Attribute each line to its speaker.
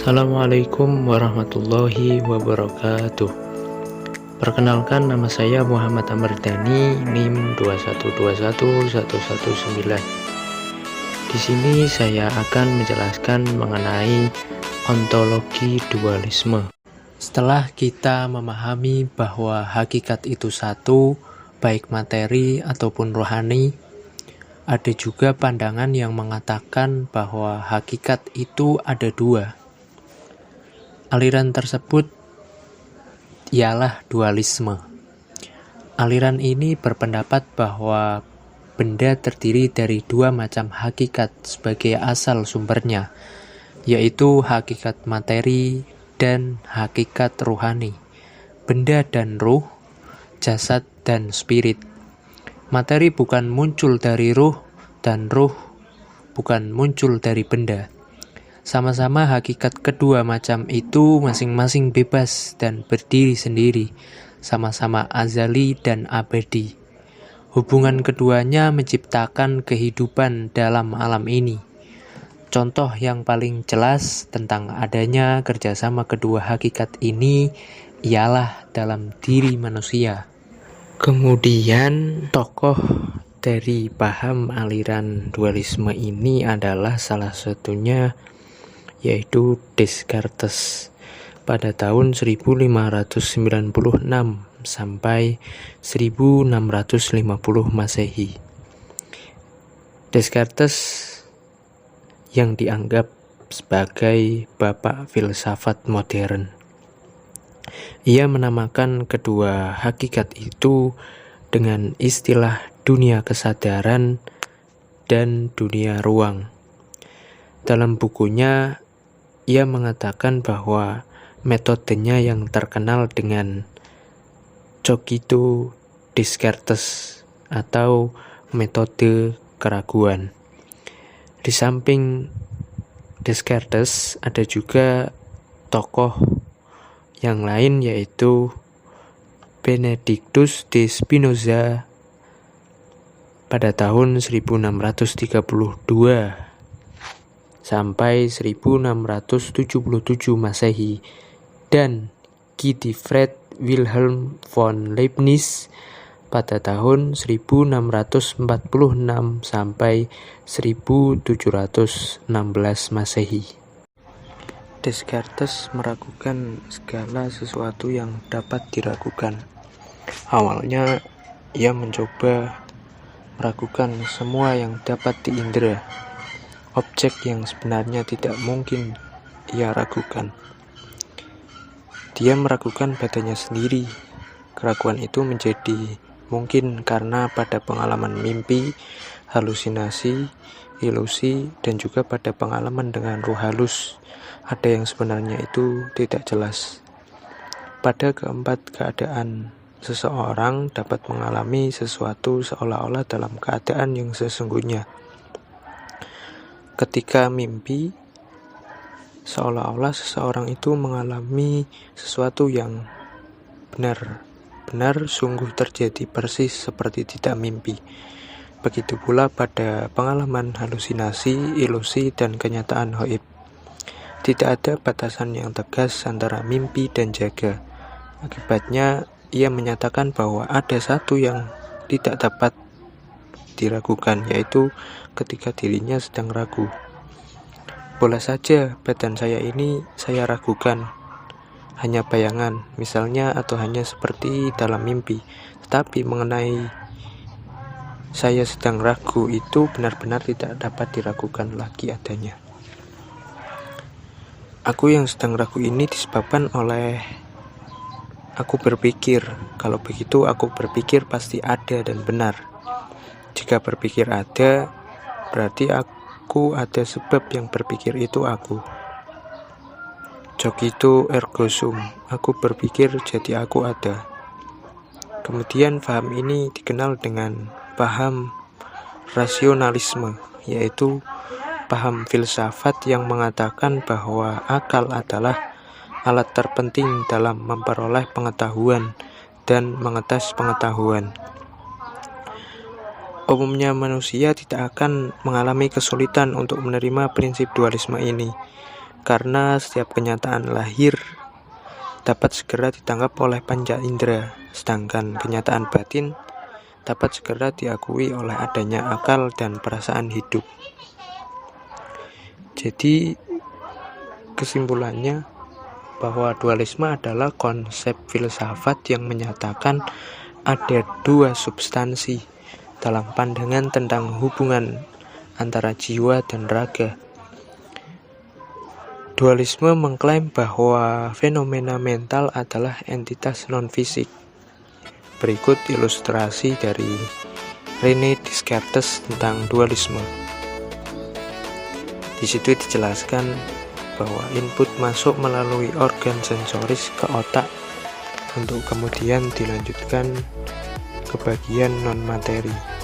Speaker 1: Assalamualaikum warahmatullahi wabarakatuh. Perkenalkan, nama saya Muhammad Amardani, NIM 2121119. Di sini saya akan menjelaskan mengenai ontologi dualisme. Setelah kita memahami bahwa hakikat itu satu, baik materi ataupun rohani, ada juga pandangan yang mengatakan bahwa hakikat itu ada dua. Aliran tersebut ialah dualisme. Aliran ini berpendapat bahwa benda terdiri dari dua macam hakikat sebagai asal sumbernya, yaitu hakikat materi dan hakikat rohani, benda dan ruh, jasad dan spirit. Materi bukan muncul dari ruh, dan ruh bukan muncul dari benda. Sama-sama hakikat kedua macam itu masing-masing bebas dan berdiri sendiri, sama-sama azali dan abadi. Hubungan keduanya menciptakan kehidupan dalam alam ini. Contoh yang paling jelas tentang adanya kerjasama kedua hakikat ini ialah dalam diri manusia. Kemudian tokoh dari paham aliran dualisme ini adalah salah satunya yaitu Descartes pada tahun 1596 sampai 1650 Masehi. Descartes yang dianggap sebagai bapak filsafat modern. Ia menamakan kedua hakikat itu dengan istilah dunia kesadaran dan dunia ruang. Dalam bukunya, ia mengatakan bahwa metodenya yang terkenal dengan Cogito Descartes atau metode keraguan. Di samping Descartes ada juga tokoh yang lain yaitu Benedictus de Spinoza pada tahun 1632 sampai 1677 Masehi dan Gottfried Wilhelm von Leibniz pada tahun 1646 sampai 1716 Masehi. Descartes meragukan segala sesuatu yang dapat diragukan. Awalnya ia mencoba meragukan semua yang dapat diindra. Objek yang sebenarnya tidak mungkin ia ragukan. Dia meragukan badannya sendiri. Keraguan itu menjadi mungkin karena pada pengalaman mimpi, halusinasi, ilusi, dan juga pada pengalaman dengan ruh halus, ada yang sebenarnya itu tidak jelas. Pada keempat keadaan, seseorang dapat mengalami sesuatu seolah-olah dalam keadaan yang sesungguhnya. Ketika mimpi, seolah-olah seseorang itu mengalami sesuatu yang benar-benar sungguh terjadi persis seperti tidak mimpi. Begitu pula pada pengalaman halusinasi, ilusi, dan kenyataan gaib. Tidak ada batasan yang tegas antara mimpi dan jaga. Akibatnya, ia menyatakan bahwa ada satu yang tidak dapat diragukan, yaitu ketika dirinya sedang ragu. Boleh saja badan saya ini saya ragukan, hanya bayangan misalnya, atau hanya seperti dalam mimpi. Tetapi mengenai saya sedang ragu itu benar-benar tidak dapat diragukan lagi adanya. Aku yang sedang ragu ini disebabkan oleh aku berpikir. Kalau begitu aku berpikir pasti ada dan benar. Jika berpikir ada, berarti aku ada sebab yang berpikir itu aku. Cogito ergo sum, aku berpikir jadi aku ada. Kemudian paham ini dikenal dengan paham rasionalisme, yaitu paham filsafat yang mengatakan bahwa akal adalah alat terpenting dalam memperoleh pengetahuan dan mengetes pengetahuan. Umumnya manusia tidak akan mengalami kesulitan untuk menerima prinsip dualisme ini. karena setiap kenyataan lahir dapat segera ditangkap oleh panca indera, sedangkan kenyataan batin dapat segera diakui oleh adanya akal dan perasaan hidup. Jadi kesimpulannya bahwa dualisme adalah konsep filsafat yang menyatakan ada dua substansi dalam pandangan tentang hubungan antara jiwa dan raga. Dualisme mengklaim bahwa fenomena mental adalah entitas non-fisik. Berikut ilustrasi dari René Descartes tentang dualisme. Di situ dijelaskan bahwa input masuk melalui organ sensoris ke otak untuk kemudian dilanjutkan ke bagian non-materi.